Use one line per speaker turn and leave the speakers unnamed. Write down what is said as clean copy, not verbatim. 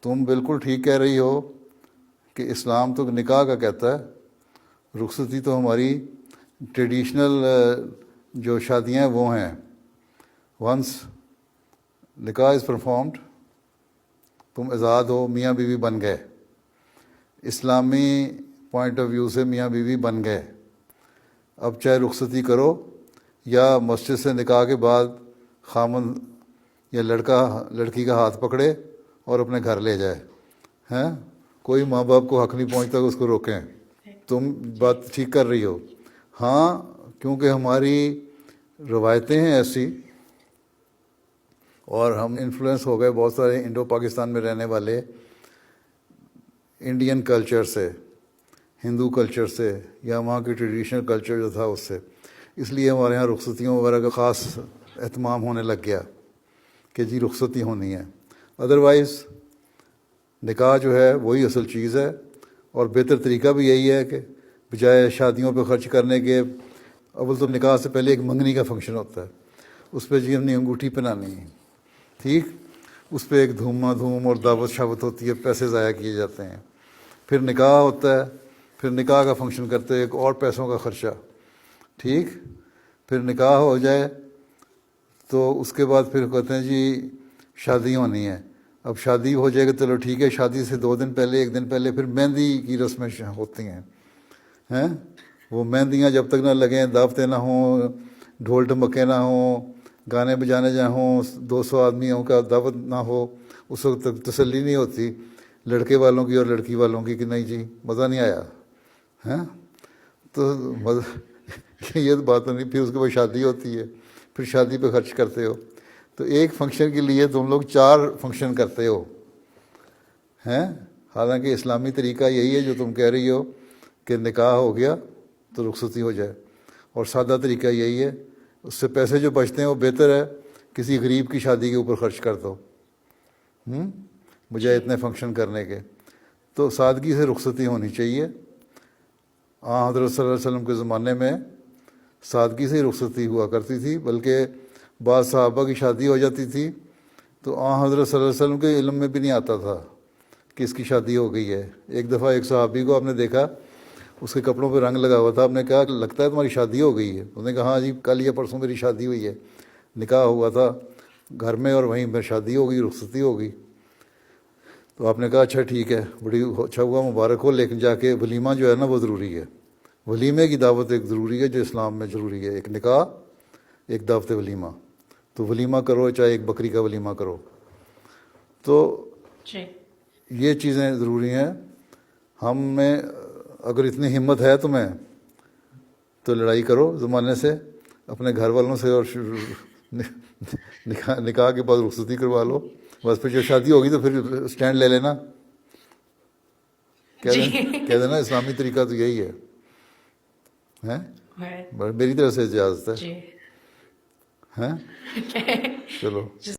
تم بالکل ٹھیک کہہ رہی ہو کہ اسلام تو نکاح کا کہتا ہے، رخصتی تو ہماری ٹریڈیشنل جو شادیاں وہ ہیں، ونس نکاح از پرفارمڈ تم آزاد ہو، میاں بیوی بن گئے، اسلامی پوائنٹ آف ویو سے میاں بیوی بن گئے۔ اب چاہے رخصتی کرو یا مسجد سے نکاح کے بعد خامن یا لڑکی کا ہاتھ پکڑے اور اپنے گھر لے جائے، ہیں کوئی ماں باپ کو حق نہیں پہنچتا کہ اس کو روکیں۔ تم بات ٹھیک کر رہی ہو، ہاں، کیونکہ ہماری روایتیں ہیں ایسی، اور ہم انفلوئنس ہو گئے بہت سارے انڈو پاکستان میں رہنے والے انڈین کلچر سے، ہندو کلچر سے، یا وہاں کی ٹریڈیشنل کلچر جو تھا اس سے، اس لیے ہمارے یہاں رخصتیوں وغیرہ کا خاص اہتمام ہونے لگ گیا کہ جی رخصتی ہونی ہے۔ ادروائز نکاح جو ہے وہی اصل چیز ہے، اور بہتر طریقہ بھی یہی ہے کہ بجائے شادیوں پہ خرچ کرنے کے، اول تو نکاح سے پہلے ایک منگنی کا فنکشن ہوتا ہے، اس پہ جی اپنی انگوٹھی پہنانی ہے، ٹھیک، اس پہ ایک دھوم دھوم اور دعوت شاوت ہوتی ہے، پیسے ضائع کیے جاتے ہیں، پھر نکاح ہوتا ہے، پھر نکاح کا فنکشن کرتے ہیں، ایک اور پیسوں کا خرچہ، ٹھیک، پھر نکاح ہو جائے تو اس کے بعد پھر کہتے ہیں جی شادی ہونی ہے۔ اب شادی ہو جائے گا چلو ٹھیک ہے، شادی سے 2 دن پہلے 1 دن پہلے پھر مہندی کی رسمیں ہوتی ہیں، وہ مہندیاں جب تک نہ لگیں، دعوتیں نہ ہوں، ڈھول ڈھمکے نہ ہوں، گانے بجانے جہاں ہوں، 200 آدمیوں کا دعوت نہ ہو، اس وقت تک تسلی نہیں ہوتی لڑکے والوں کی اور لڑکی والوں کی کہ نہیں جی مزہ نہیں آیا، تو یہ بات نہیں۔ پھر اس کے بعد شادی ہوتی ہے، پھر شادی پہ خرچ کرتے ہو، تو ایک فنکشن کے لیے تم لوگ 4 فنکشن کرتے ہو، حالانکہ اسلامی طریقہ یہی ہے جو تم کہہ رہی ہو کہ نکاح ہو گیا تو رخصتی ہو جائے، اور سادہ طریقہ یہی ہے، اس سے پیسے جو بچتے ہیں وہ بہتر ہے کسی غریب کی شادی کے اوپر خرچ کر دو، بجائے اتنے فنکشن کرنے کے۔ تو سادگی سے رخصتی ہونی چاہیے۔ حضرت صلی اللہ علیہ وسلم کے زمانے میں سادگی سے ہی رخصتی ہوا کرتی تھی، بلکہ بعض صحابہ کی شادی ہو جاتی تھی تو حضرت صلی اللہ علیہ وسلم کے علم میں بھی نہیں آتا تھا کہ اس کی شادی ہو گئی ہے۔ ایک دفعہ ایک صحابی کو آپ نے دیکھا اس کے کپڑوں پہ رنگ لگا ہوا تھا، آپ نے کہا کہ لگتا ہے تمہاری شادی ہو گئی ہے؟ انہوں نے کہا ہاں جی کل یا پرسوں میری شادی ہوئی ہے، نکاح ہوا تھا گھر میں اور وہیں پہ شادی ہو گئی، رخصتی ہو گئی۔ تو آپ نے کہا اچھا ٹھیک ہے، بڑی اچھا ہوا، مبارک ہو، لیکن جا کے ولیمہ جو ہے نا وہ ضروری ہے، ولیمے کی دعوت ایک ضروری ہے جو اسلام میں ضروری ہے، ایک نکاح ایک دعوت ولیمہ، تو ولیمہ کرو چاہے ایک بکری کا ولیمہ کرو۔ تو یہ چیزیں ضروری ہیں۔ ہم میں اگر اتنی ہمت ہے تمہیں تو لڑائی کرو زمانے سے، اپنے گھر والوں سے، اور نکاح کے بعد رخصتی کروا لو، بس پھر جب شادی ہوگی تو پھر اسٹینڈ لے لینا، کہہ دینا اسلامی طریقہ تو یہی ہے، میری طرف سے اجازت ہے، چلو۔